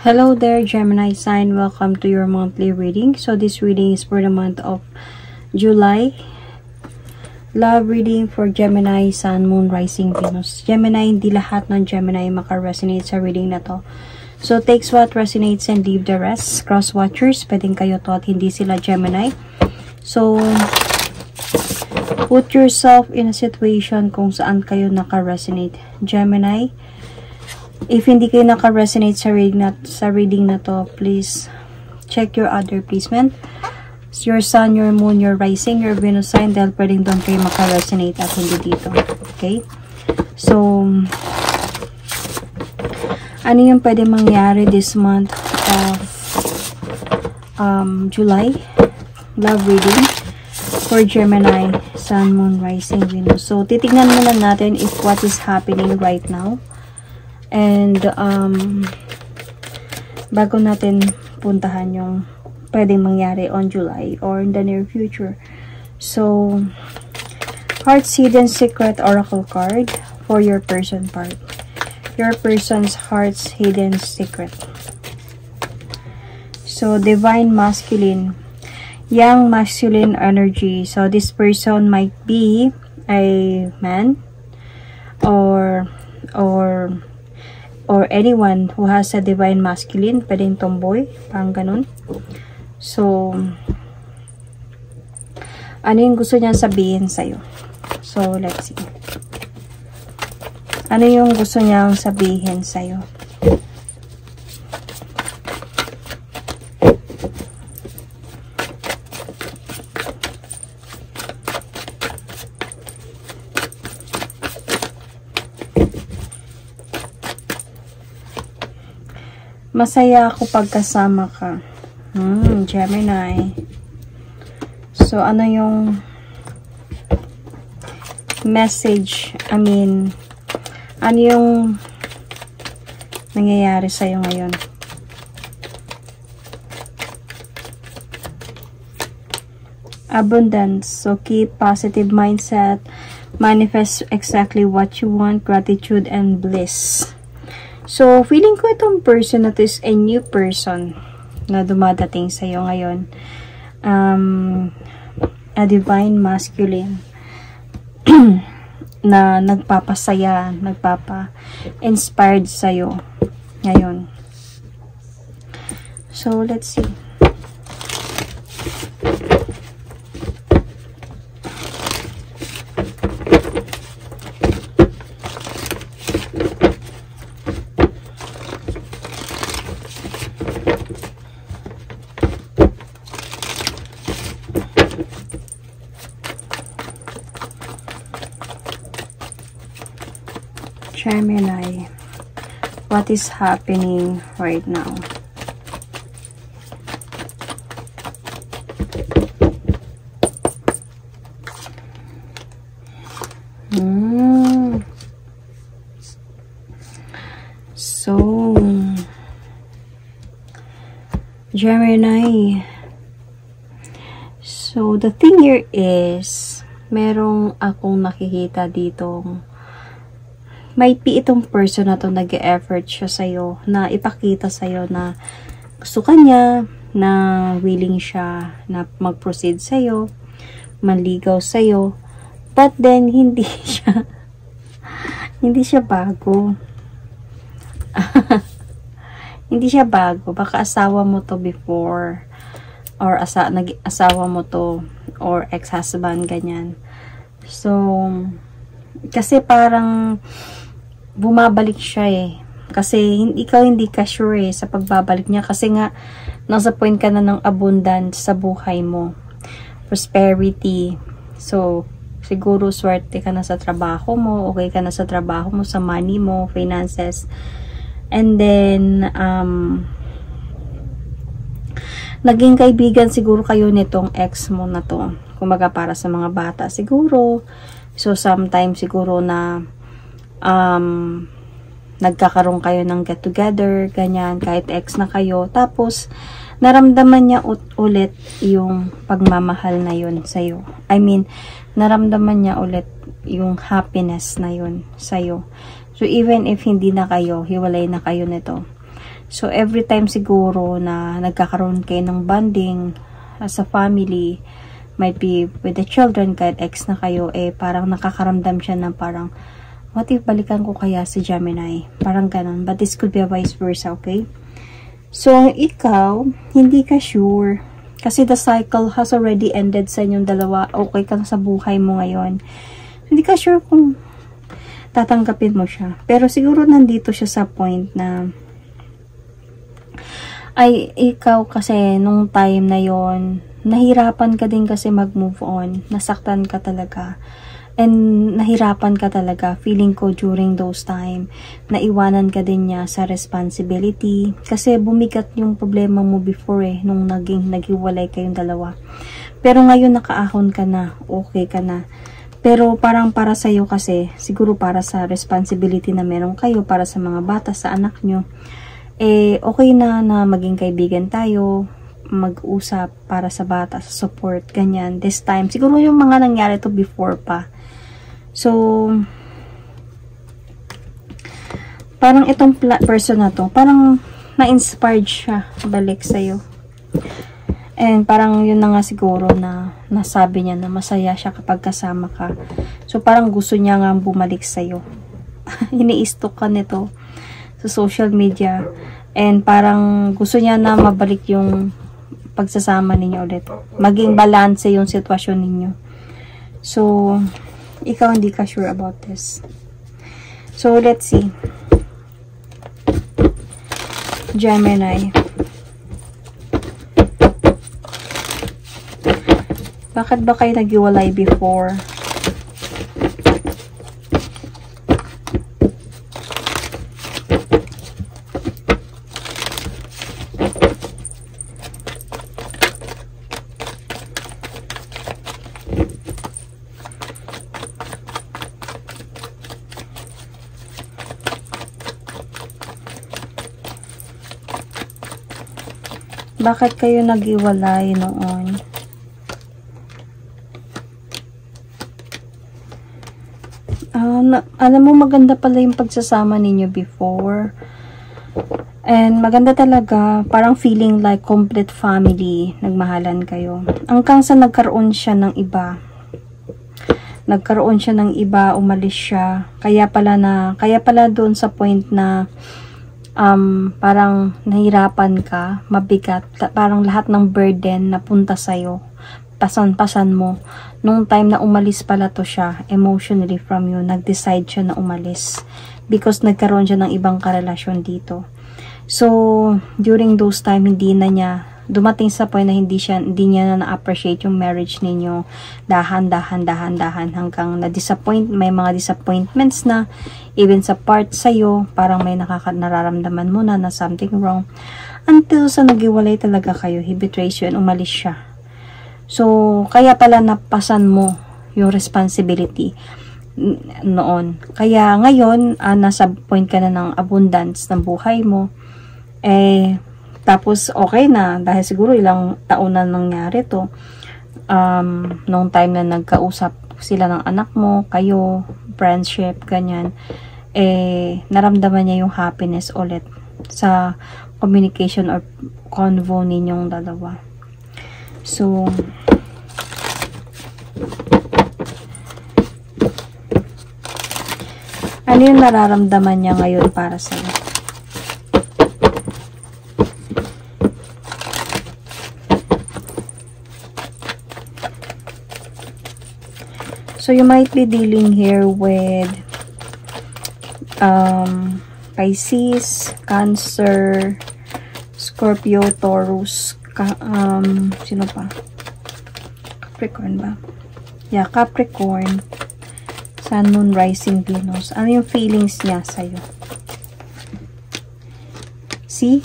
Hello there, Gemini sign. Welcome to your monthly reading. So this reading is for the month of July. Love reading for Gemini, Sun, Moon, Rising, Venus. Gemini, hindi lahat ng Gemini maka-resonate sa reading na to. So takes what resonates and leave the rest. Cross watchers, pwedeng kayo to at hindi sila Gemini. So put yourself in a situation kung saan kayo naka-resonate. Gemini, if hindi kayo naka-resonate sa reading na to, please check your other placement. Your Sun, your Moon, your Rising, your Venus sign, dahil pwedeng doon kayo maka-resonate at hindi dito. Okay? So, ano yung pwede mangyari this month of July? Love reading for Gemini, Sun, Moon, Rising, Venus. So, titignan muna natin if what is happening right now. And, bago natin puntahan yung pwedeng mangyari on July or in the near future. So, Heart's Hidden Secret Oracle card for your person part. Your person's heart's hidden secret. So, Divine Masculine. Young masculine energy. So, this person might be a man or anyone who has a divine masculine. Pwedeng tomboy, parang ganun. So, ano yung gusto niya sabihin sa'yo? So, let's see. Ano yung gusto niyang sabihin sa'yo? Masaya ako pagkasama ka. Gemini. So, ano yung message? Ano yung nangyayari sa'yo ngayon? Abundance. So, keep positive mindset. Manifest exactly what you want. Gratitude and bliss. So, feeling ko itong person na to is a new person na dumadating sa'yo ngayon. A divine masculine na nagpapasaya, nagpapa-inspired sa'yo ngayon. So, let's see. Gemini, what is happening right now? So, Gemini. So, the thing here is, merong akong nakikita ditong might be itong person na to nag-e-effort siya sa'yo, na ipakita sa'yo na gusto ka niya, na willing siya na mag-proceed sa'yo, manligaw sa'yo, but then, hindi siya bago. Hindi siya bago. Baka asawa mo to before, or asawa mo to, or ex-husband, ganyan. So, kasi parang bumabalik siya eh. Kasi ikaw hindi ka sure eh sa pagbabalik niya. Kasi nga, nasa point ka na ng abundance sa buhay mo. Prosperity. So, siguro swerte ka na sa trabaho mo. Okay ka na sa trabaho mo, sa money mo, finances. And then, naging kaibigan siguro kayo nitong ex mo na to. Kumaga para sa mga bata siguro. So, sometimes siguro na nagkakaroon kayo ng get together, ganyan, kahit ex na kayo. Tapos, naramdaman niya ulit yung pagmamahal na yun sa'yo. I mean, naramdaman niya ulit yung happiness na yun sa'yo. So, even if hindi na kayo, hiwalay na kayo nito, So, every time siguro na nagkakaroon kayo ng bonding as a family, might be with the children, kahit ex na kayo, parang nakakaramdam siya ng parang, what if balikan ko kaya si Gemini? Parang ganun. But this could be a vice versa, okay? So, ikaw, hindi ka sure. Kasi the cycle has already ended sa inyong dalawa. Okay ka sa buhay mo ngayon. Hindi ka sure kung tatanggapin mo siya. Pero siguro nandito siya sa point na ay, ikaw kasi nung time na yon nahirapan ka din kasi mag-move on. Nasaktan ka talaga. And nahirapan ka talaga. Feeling ko during those time, naiwanan ka din niya sa responsibility. Kasi bumigat yung problema mo before nung naghiwalay kayong dalawa. Pero ngayon nakaahon ka na. Okay ka na. Pero parang para sa'yo kasi, siguro para sa responsibility na meron kayo, para sa mga bata, sa anak nyo, okay na maging kaibigan tayo, mag-usap para sa bata, sa support, ganyan. This time, siguro yung mga nangyari to before pa. So, parang itong person na to, parang na-inspired siya balik sa'yo. And parang yun na nga siguro na nasabi niya na masaya siya kapag kasama ka. So, parang gusto niya nga bumalik sa'yo. Ini-stalk ka nito sa social media. And parang gusto niya na mabalik yung pagsasama ninyo ulit. Maging balance yung sitwasyon ninyo. So, ikaw hindi ka sure about this. So, let's see. Gemini. Bakit ba kayo naghiwalay before? Bakit kayo naghiwalay noon? Alam mo, maganda pala yung pagsasama ninyo before. And maganda talaga, parang feeling like complete family, nagmahalan kayo. Hanggang sa nagkaroon siya ng iba. Umalis siya. Kaya pala doon sa point na parang nahirapan ka, mabigat, parang lahat ng burden napunta sa'yo, pasan mo. Nung time na umalis pala to siya, emotionally from you, nag-decide siya na umalis, because nagkaroon siya ng ibang karelasyon dito. So, during those time, hindi na niya, dumating sa point na hindi niya na na-appreciate yung marriage ninyo. Dahan hanggang na-disappoint, may mga disappointments na, even sa part sa'yo, parang may nararamdaman mo na something wrong. Until sa naghiwalay talaga kayo, he betrays you and umalis siya. So, kaya pala napasan mo yung responsibility noon. Kaya ngayon, nasa point ka na ng abundance ng buhay mo. Tapos okay na, dahil siguro ilang taon na nangyari to. Nung time na nagkausap sila ng anak mo, kayo, friendship, ganyan, naramdaman niya yung happiness ulit sa communication or convo ninyong dalawa. So, ano yung nararamdaman niya ngayon para sa'yo? So, you might be dealing here with Pisces, Cancer, Scorpio, Taurus, sino pa? Capricorn ba? Yeah, Capricorn, Sun, Moon, Rising, Venus. Ano yung feelings niya sa'yo? See?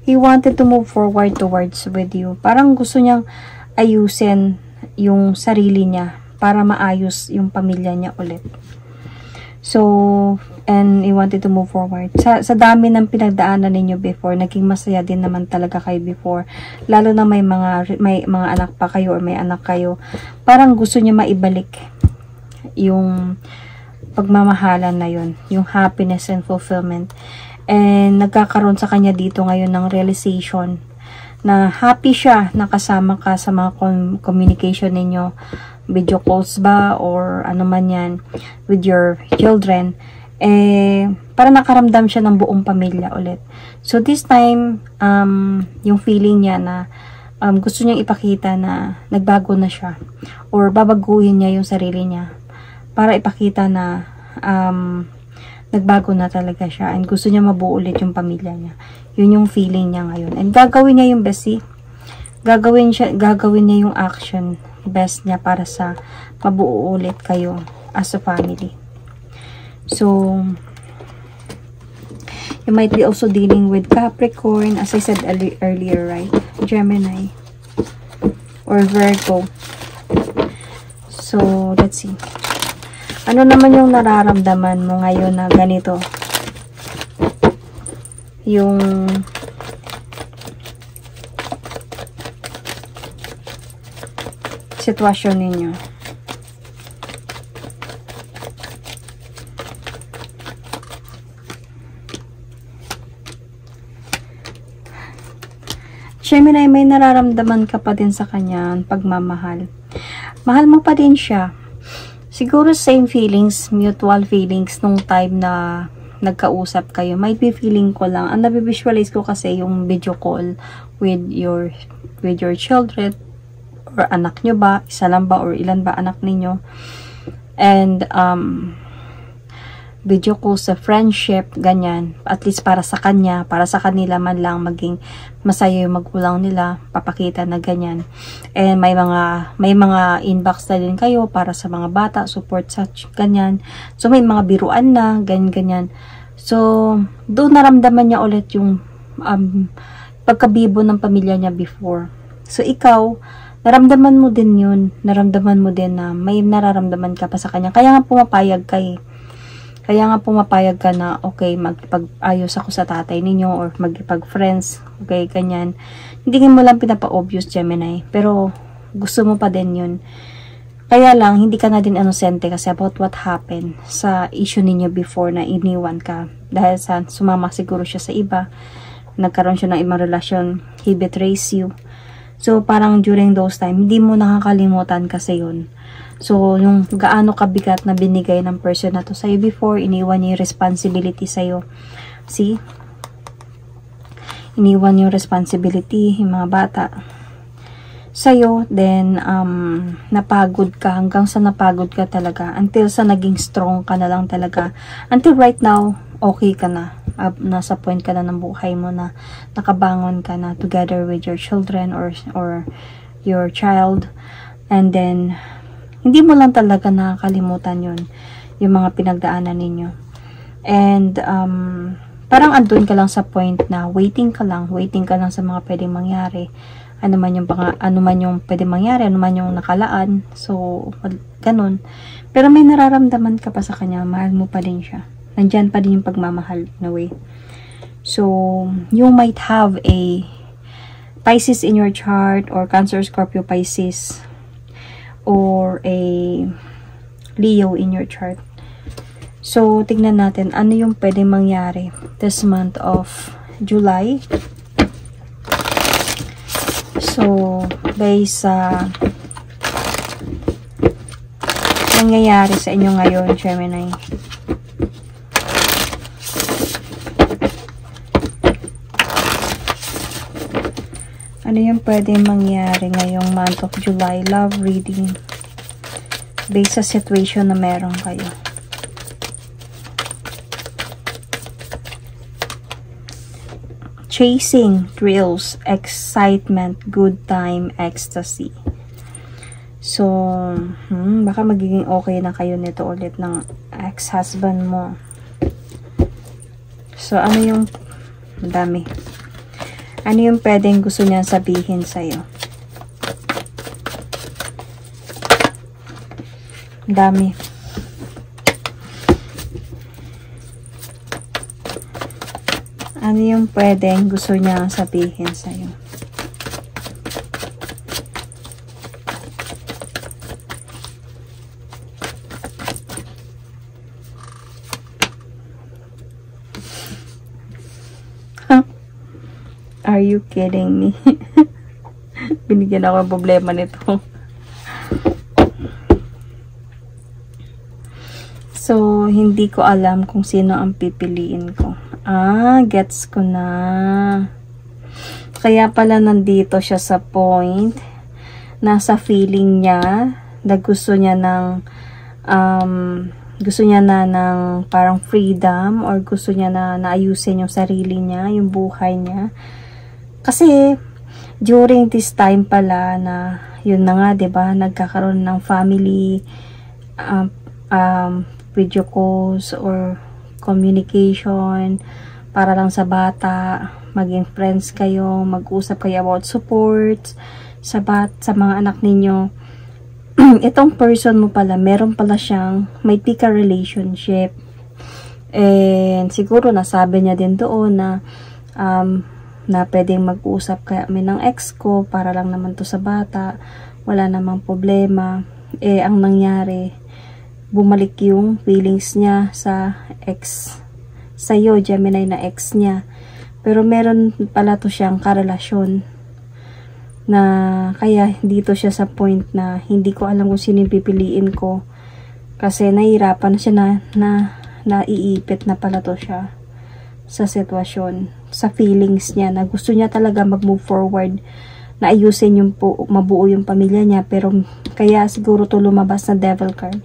He wanted to move forward towards with you. Parang gusto niyang ayusin yung sarili niya para maayos yung pamilya niya ulit. So, and he wanted to move forward. Sa dami ng pinagdaanan ninyo before, naging masaya din naman talaga kayo before. Lalo na may mga anak pa kayo or may anak kayo. Parang gusto niya maibalik yung pagmamahalan na yun. Yung happiness and fulfillment. And nagkakaroon sa kanya dito ngayon ng realization na happy siya na kasama ka sa mga communication ninyo, video calls ba or ano man yan with your children, para nakaramdam siya ng buong pamilya ulit. So this time, yung feeling niya na gusto niyang ipakita na nagbago na siya or babaguhin niya yung sarili niya para ipakita na nagbago na talaga siya and gusto niya mabuo ulit yung pamilya niya. Yun yung feeling niya ngayon. And gagawin niya yung best, gagawin niya yung action best niya para sa mabuo ulit kayo as a family. So, you might be also dealing with Capricorn, as I said earlier, right? Gemini or Virgo. So, let's see. Ano naman yung nararamdaman mo ngayon na ganito? Yung sitwasyon ninyo. Gemini, may nararamdaman ka pa din sa kanya, pagmamahal. Mahal mo pa din siya. Siguro same feelings, mutual feelings nung time na nagkausap kayo. Might be feeling ko lang. Ang nabivisualize ko kasi yung video call with your children or anak nyo ba? Isa lang ba or ilan ba anak ninyo? And video call sa friendship, ganyan. At least para sa kanya, para sa kanila man lang maging masaya yung magulang nila, papakita na ganyan. And may mga inbox na din kayo para sa mga bata, support sa ganyan. So may mga biruan na, ganyan. So doon naramdaman niya ulit yung pagkabibo ng pamilya niya before. So ikaw, naramdaman mo din yun. Naramdaman mo din na may nararamdaman ka pa sa kanya. Kaya nga pumapayag ka Kaya nga pumapayag ka na, okay, magpag-ayos ako sa tatay ninyo or magpag-friends, okay, ganyan. Hindi mo lang pinapa-obvious, Gemini, pero gusto mo pa din yun. Kaya lang, hindi ka na din inosente kasi about what happened sa issue ninyo before na iniwan ka. Dahil sa sumama siguro siya sa iba, nagkaroon siya ng ibang relasyon, he betrays you. So, parang during those time, hindi mo nakakalimutan kasi yun. So, yung gaano kabigat na binigay ng person na to sa'yo before, iniwan niya yung responsibility sa'yo. See? Iniwan yung responsibility, yung mga bata sa'yo. Then, napagod ka. Hanggang sa napagod ka talaga. Until sa naging strong ka na lang talaga. Until right now, okay ka na. Nasa point ka na ng buhay mo na nakabangon ka na together with your children or your child. And then, hindi mo lang talaga nakakalimutan yun, yung mga pinagdaanan ninyo. And, parang andun ka lang sa point na waiting ka lang sa mga pwedeng mangyari. Ano man yung pwedeng mangyari, ano man yung nakalaan. So, ganun. Pero may nararamdaman ka pa sa kanya, mahal mo pa din siya. Nandyan pa din yung pagmamahal in a way. So, you might have a Pisces in your chart or Cancer, Scorpio, Pisces, or a Leo in your chart. So, tignan natin ano yung pwede mangyari this month of July. So, based sa nangyayari sa inyo ngayon, Gemini. Ano yung pwede mangyari ngayong month of July? Love reading. Based sa situation na meron kayo. Chasing, thrills, excitement, good time, ecstasy. So, baka magiging okay na kayo nito ulit ng ex-husband mo. So, ano yung dami? Ano yung pwedeng gusto niya sabihin sa'yo? Dami. Ano yung pwedeng gusto niya sabihin sa'yo? Are you kidding me? Binigyan ako ng problema nito. So, hindi ko alam kung sino ang pipiliin ko. Gets ko na. Kaya pala nandito siya sa point, nasa feeling niya, na gusto niya ng, ng parang freedom, or gusto niya na naayusin yung sarili niya, yung buhay niya. Kasi, during this time pala na, yun na nga, diba, nagkakaroon ng family, video calls, or communication, para lang sa bata, maging friends kayo, mag-usap kayo about support, sa mga anak ninyo. Itong person mo pala, meron pala siyang, may tika relationship. And, siguro nasabi niya din doon na pwedeng mag-usap kami ng ex ko, para lang naman to sa bata, wala namang problema. Ang nangyari, bumalik yung feelings niya sa ex, sa'yo, Gemini, na ex niya. Pero meron pala to siyang karelasyon, na kaya dito siya sa point na hindi ko alam kung sino yung pipiliin ko, kasi nahihirapan na siya na naiipit na pala to siya sa sitwasyon, sa feelings niya, na gusto niya talaga mag-move forward, na ayusin yung mabuo yung pamilya niya. Pero kaya siguro to lumabas na Devil card,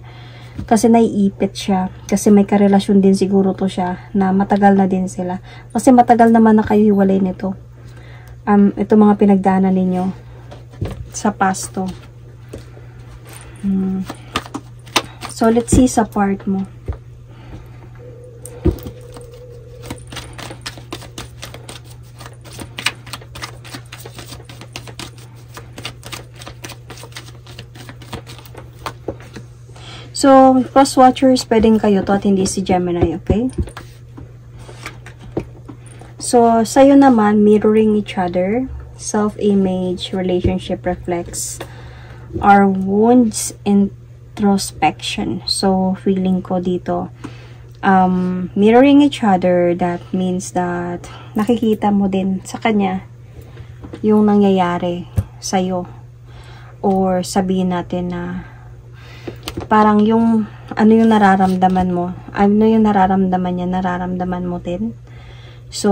kasi naiipit siya, kasi may karelasyon din siguro to siya, na matagal na din sila, kasi matagal naman na kayo hiwalay nito. Ito mga pinagdaanan ninyo sa past to. So let's see sa part mo. So, cross watchers, pwedeng kayo to at hindi si Gemini, okay? So, sa'yo naman, mirroring each other, self-image, relationship reflects, our wounds, introspection. So, feeling ko dito, mirroring each other, that means that nakikita mo din sa kanya yung nangyayari sa'yo. Or sabihin natin na parang yung ano yung nararamdaman mo, ano yung nararamdaman niya, nararamdaman mo din. So,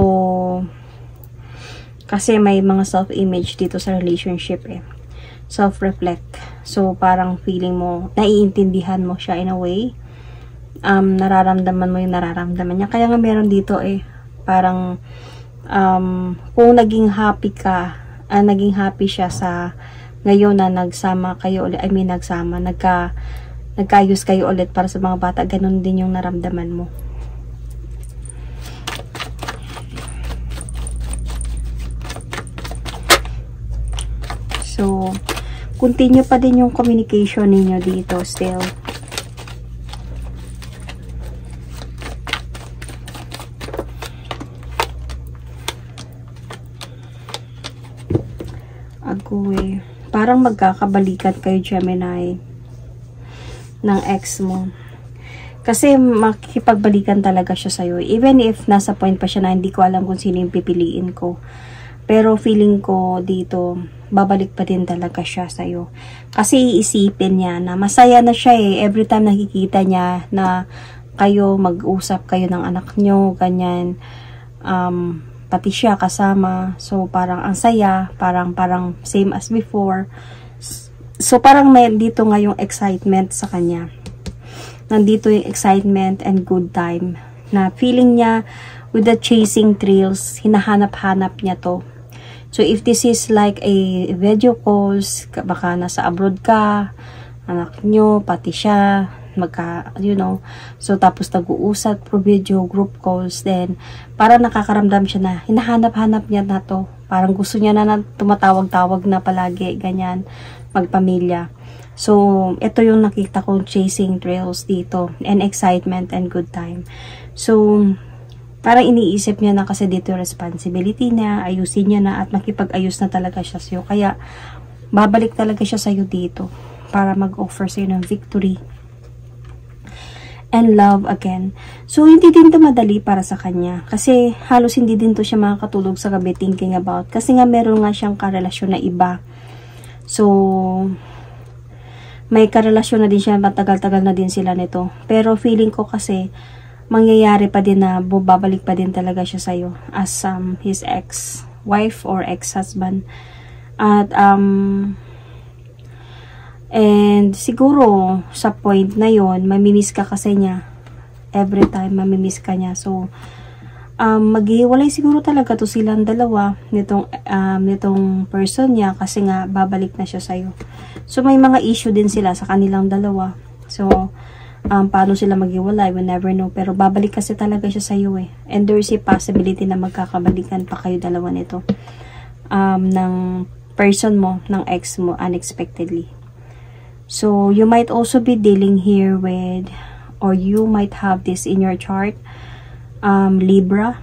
kasi may mga self-image dito sa relationship self-reflect. So, parang feeling mo, naiintindihan mo siya in a way. Nararamdaman mo yung nararamdaman niya. Kaya nga meron dito parang kung naging happy ka, naging happy siya sa ngayon na nagsama kayo ulit, nagkayos kayo ulit para sa mga bata, ganun din yung naramdaman mo. So, continue pa din yung communication ninyo dito still. Agoy. Parang magkakabalikan kayo, Gemini, ng ex mo. Kasi makikipagbalikan talaga siya sa'yo. Even if nasa point pa siya na hindi ko alam kung sino yung pipiliin ko. Pero feeling ko dito, babalik pa din talaga siya sa'yo. Kasi iisipin niya na masaya na siya every time nakikita niya na kayo, mag-usap kayo ng anak nyo, ganyan. Pati siya kasama. So, parang ang saya. Parang same as before. So, parang may dito nga yung excitement sa kanya. Nandito yung excitement and good time. Na feeling niya, with the chasing thrills, hinahanap-hanap niya to. So, if this is like a video calls, baka nasa abroad ka, anak nyo, pati siya, so, tapos nag-uusap pro video, group calls, then, parang nakakaramdam siya na, hinahanap-hanap niya na to. Parang gusto niya na tumatawag-tawag na palagi, ganyan, magpamilya. So, ito yung nakita kong chasing thrills dito, and excitement and good time. So, parang iniisip niya na kasi dito yung responsibility niya, ayusin niya na at makipag-ayos na talaga siya sa'yo. Kaya, babalik talaga siya sa'yo dito para mag-offer sa'yo ng victory. and love again. So, hindi din to madali para sa kanya. Kasi, halos hindi din to siya makakatulog sa gabi thinking about. Kasi nga, meron nga siyang karelasyon na iba. So, may karelasyon na din siya, matagal-tagal na din sila nito. Pero, feeling ko kasi, mangyayari pa din na babalik pa din talaga siya sa'yo as his ex-wife or ex-husband. At, and siguro, sa point na yon, mamimiss ka kasi niya. Every time, mamimiss ka niya. So, maghiwalay siguro talaga to silang dalawa nitong person niya kasi nga, babalik na siya sa'yo. So, may mga issue din sila sa kanilang dalawa. So, paano sila maghiwalay, we never know. Pero, babalik kasi talaga siya sa'yo eh. And there is a possibility na magkakabalikan pa kayo dalawa nito. Ng person mo, ng ex mo, unexpectedly. So, you might also be dealing here with, or you might have this in your chart, Libra,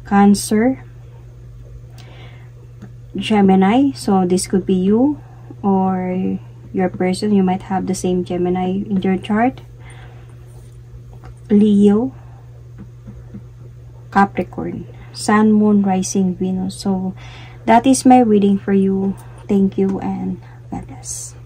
Cancer, Gemini. So, this could be you, or your person. You might have the same Gemini in your chart. Leo, Capricorn, Sun, Moon, Rising, Venus. So, that is my reading for you. Thank you and God bless.